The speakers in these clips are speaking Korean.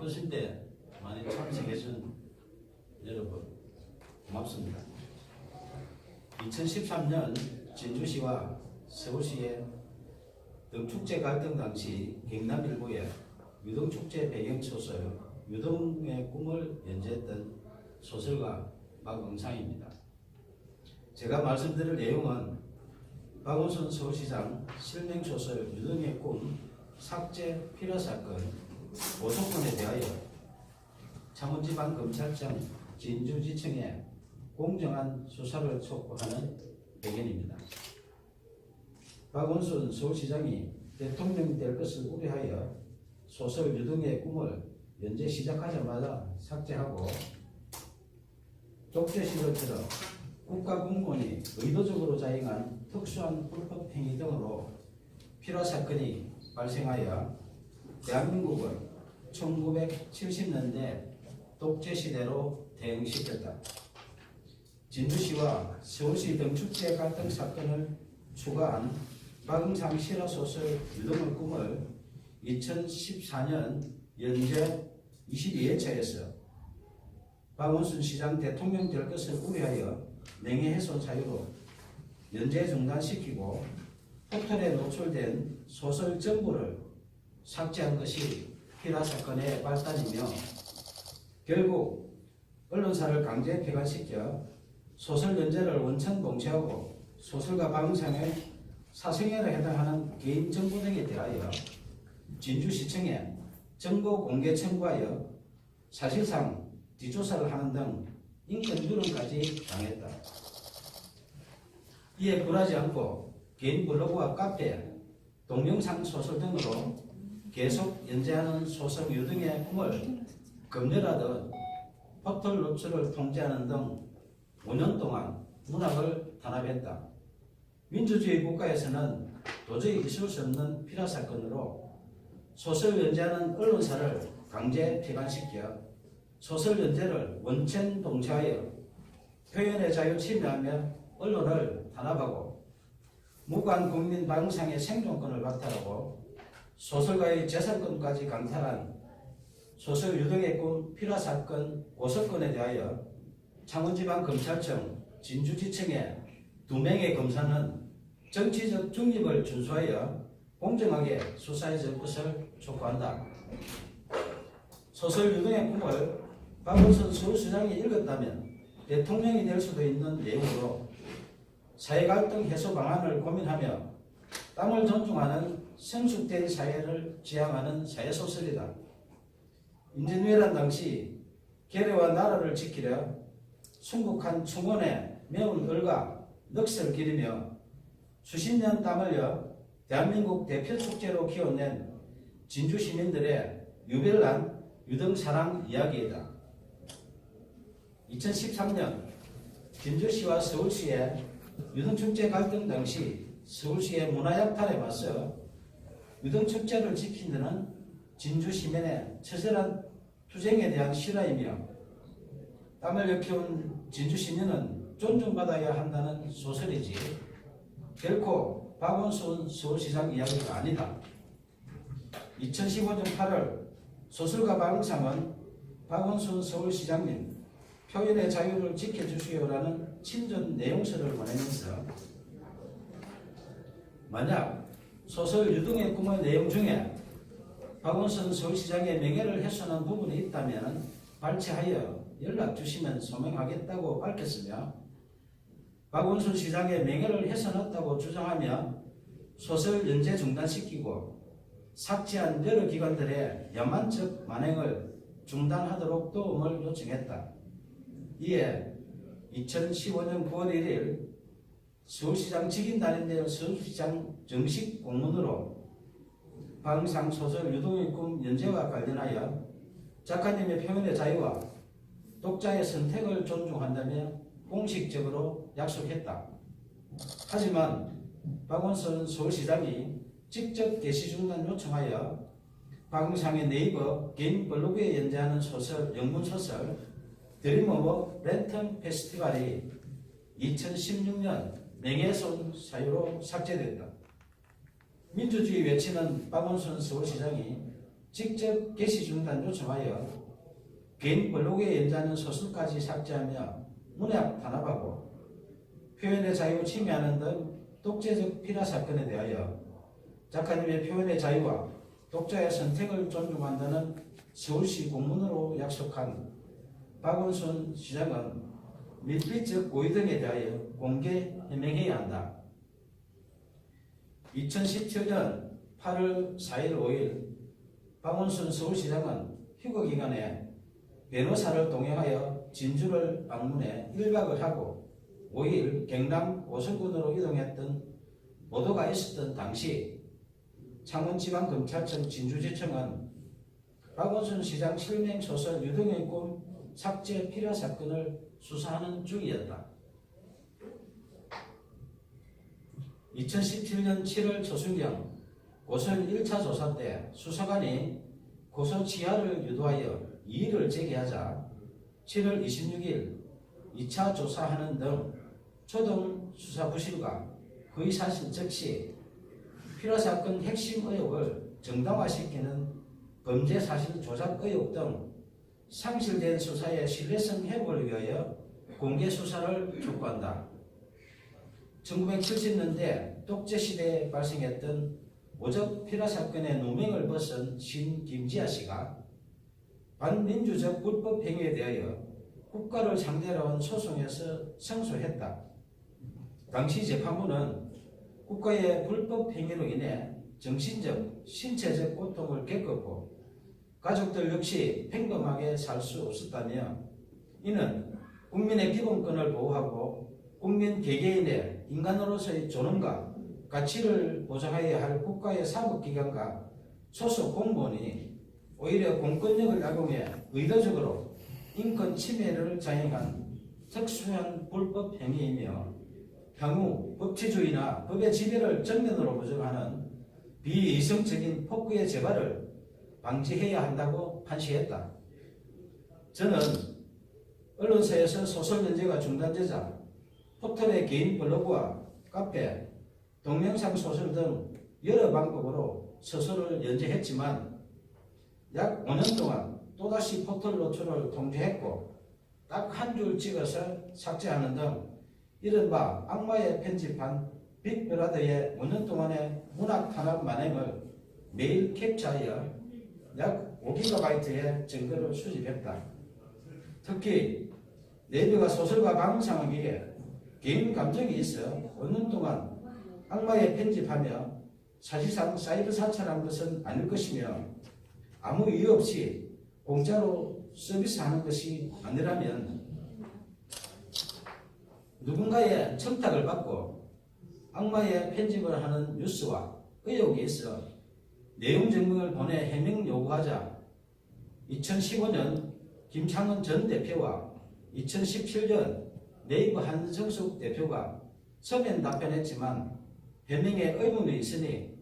바쁘신 때 많이 참석해준 여러분 고맙습니다. 2013년 진주시와 서울시의 등축제 갈등 당시 경남일보의 유등축제 배경소설 유등의 꿈을 연재했던 소설가 박응상입니다. 제가 말씀드릴 내용은 박원순 서울시장 실명소설 유등의 꿈 삭제 필요사건 고소건에 대하여 창원지방검찰청 진주지청에 공정한 수사를 촉구하는 의견입니다. 박원순 서울시장이 대통령이 될 것을 우려하여 소설 유등의 꿈을 연재 시작하자마자 삭제하고 독재시를 들어 국가공무원이 의도적으로 자행한 특수한 불법 행위 등으로 필요사건이 발생하여 대한민국은 1970년대 독재시대로 대응시켰다. 진주시와 서울시 등축제 갈등 사건을 추가한 박응상 실화소설 유등의 꿈을 2014년 연재 22회차에서 박원순 시장 대통령 될 것을 우려하여 명예훼손 사유로 연재 중단시키고 포털에 노출된 소설 전부를 삭제한 것이 필화사건의 발단이며 결국 언론사를 강제 폐간시켜 소설 연재를 원천 봉쇄하고 소설가 박응상의 사생활에 해당하는 개인 정보 등에 대하여 진주시청에 정보 공개 청구하여 사실상 뒷조사를 하는 등 인권 유린까지 당했다. 이에 굴하지 않고 개인 블로그와 카페, 동영상 소설 등으로 계속 연재하는 소설 유등의 꿈을 검열하듯 포털 노출을 통제하는 등 5년 동안 문학을 탄압했다. 민주주의 국가에서는 도저히 있을 수 없는 필화사건으로 소설 연재하는 언론사를 강제 폐간시켜 소설 연재를 원천 동체하여 표현의 자유 침해하며 언론을 탄압하고 무관 국민 박응상의 생존권을 박탈하고 소설가의 재산권까지 강탈한 소설 유등의 꿈 필화사건 고소건에 대하여 창원지방검찰청 진주지청의 2명의 검사는 정치적 중립을 준수하여 공정하게 수사해 줄 것을 촉구한다. 소설 유등의 꿈을 박원순 서울시장이 읽었다면 대통령이 될 수도 있는 내용으로 사회갈등 해소 방안을 고민하며 땀을 존중하는 성숙된 사회를 지향하는 사회소설이다. 임진왜란 당시 계례와 나라를 지키려 순국한 충원에 매운 을과 넋을 기리며 수십 년 땀 흘려 대한민국 대표 축제로 키워낸 진주 시민들의 유별난 유등 사랑 이야기이다. 2013년 진주시와 서울시의 유등축제 갈등 당시 서울시의 문화약탈에 맞서 유등축제를 지키는 진주 시민의 처절한 투쟁에 대한 실화이며 땀을 일깨운 진주 시민은 존중받아야 한다는 소설이지 결코 박원순 서울시장 이야기가 아니다. 2015년 8월 소설가 박응상은 박원순 서울시장님 표현의 자유를 지켜주시오라는 친전 내용서를 보내면서 만약 소설 유등의 꿈의 내용 중에 박원순 서울시장의 명예를 훼손한 부분이 있다면 발췌하여 연락 주시면 소명하겠다고 밝혔으며 박원순 시장의 명예를 훼손했다고 주장하며 소설 연재 중단시키고 삭제한 여러 기관들의 야만적 만행을 중단하도록 도움을 요청했다. 이에 2015년 9월 1일 서울시장 직인단인데요. 서울시장 정식 공문으로 박응상 소설 유등의 꿈 연재와 관련하여 작가님의 표현의 자유와 독자의 선택을 존중한다며 공식적으로 약속했다. 하지만 박원순 서울시장이 직접 게시 중단 요청하여 박응상의 네이버 개인 블로그에 연재하는 소설, 영문소설 드림 오브 랜턴 페스티벌이 2016년 명예훼손 사유로 삭제됐다. 민주주의 외치는 박원순 서울시장이 직접 게시 중단 요청하여 개인 블로그에 연재하는 소설까지 삭제하며 문학 탄압하고 표현의 자유 침해하는 등 독재적 필화 사건에 대하여 작가님의 표현의 자유와 독자의 선택을 존중한다는 서울시 공문으로 약속한 박원순 시장은 밀필적 고의 등에 대하여 공개 해명해야 한다. 2017년 8월 4일 5일 박원순 서울시장은 휴거 기간에 변호사를 동행하여 진주를 방문해 1박을 하고 5일 경남 오성군으로 이동했던 보도가 있었던 당시 창원지방검찰청 진주지청은 박원순 시장 실명 소설 유등의 꿈 삭제 필화 사건을 수사하는 중이었다. 2017년 7월 초순경 고소인 1차 조사 때 수사관이 고소 지하를 유도하여 이의를 제기하자 7월 26일 2차 조사하는 등 초동 수사 부실과 허위사실 적시 필화 사건 핵심 의혹을 정당화시키는 범죄 사실 조작 의혹 등 상실된 수사의 신뢰성 회복을 위하여 공개 수사를 촉구한다. 1970년대 독재시대에 발생했던 오적 필화 사건의 누명을 벗은 신 김지아 씨가 반민주적 불법 행위에 대하여 국가를 상대로 한 소송에서胜소했다. 당시 재판부는 국가의 불법 행위로 인해 정신적, 신체적 고통을 겪었고 가족들 역시 평범하게 살 수 없었다며 이는 국민의 기본권을 보호하고 국민 개개인의 인간으로서의 존엄과 가치를 보장해야 할 국가의 사법기관과 소속 공무원이 오히려 공권력을 악용해 의도적으로 인권 침해를 자행한 특수한 불법 행위이며 향후 법치주의나 법의 지배를 정면으로 부정하는 비이성적인 폭구의 재발을 방지해야 한다고 판시했다. 저는 언론사에서 소설 연재가 중단되자 포털의 개인 블로그와 카페, 동영상 소설 등 여러 방법으로 소설을 연재했지만 약 5년 동안 또다시 포털 노출을 통제했고 딱 한 줄 찍어서 삭제하는 등 이른바 악마의 편집한 빅브라더의 5년 동안의 문학 탄압 만행을 매일 캡처하여 약 5GB의 증거를 수집했다. 특히 내비가 소설가 방송하기에 개인 감정이 있어 5년 동안 악마의 편집하며 사실상 사이버 사찰한 것은 아닐 것이며 아무 이유 없이 공짜로 서비스하는 것이 아니라면 누군가의 청탁을 받고 악마의 편집을 하는 뉴스와 의혹이 있어 내용 증명을 보내 해명 요구하자 2015년 김창원 전 대표와 2017년 네이버 한성숙 대표가 서면 답변했지만 해명에 의문이 있으니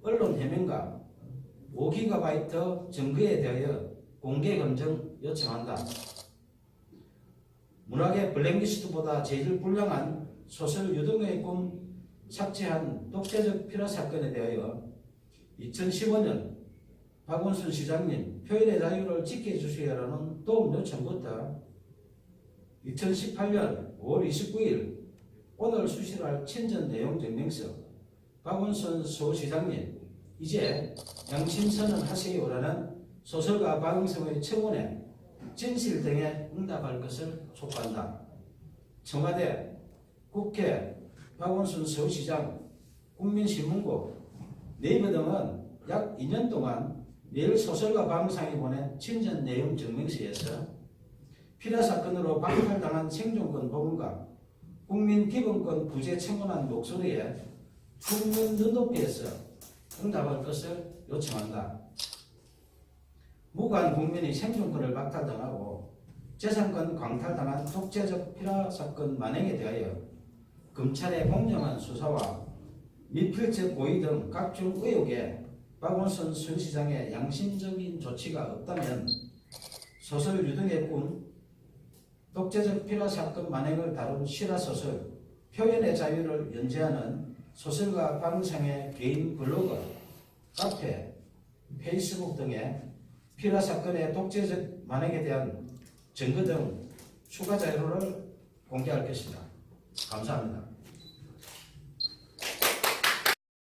언론 해명과 5GB 증거에 대하여 공개 검증 요청한다. 문학의 블랙리스트보다 재질 불량한 소설 유등의 꿈 삭제한 독재적 필화 사건에 대하여 2015년 박원순 시장님 표현의 자유를 지켜주시라는 도움 요청부터 2018년 5월 29일 오늘 수시할 친전 내용 증명서 박원순 서울시장님 이제 양심선언 하세요라는 소설가 박응성의 청원에 진실 등에 응답할 것을 촉구한다. 청와대, 국회, 박원순 서울시장, 국민신문고, 네이버 등은 약 2년 동안 매일 소설가 박응성이 보낸 친전 내용 증명서에서 필화 사건으로 박탈당한 생존권 복원과 국민 기본권 부재 청원한 목소리에 국민 눈높이에서 응답할 것을 요청한다. 무관 국민이 생존권을 박탈당하고 재산권 광탈당한 독재적 필화 사건 만행에 대하여 검찰의 공정한 수사와 미필적 고의 등 각종 의혹에 박원순 순시장의 양심적인 조치가 없다면 소설 유등의 꿈, 독재적 필화 사건 만행을 다룬 실화소설 표현의 자유를 연재하는 소설가 박응성의 개인 블로그, 카페, 페이스북 등의 피라 사건의 독재적 만행에 대한 증거 등 추가 자료를 공개할 것이다. 감사합니다.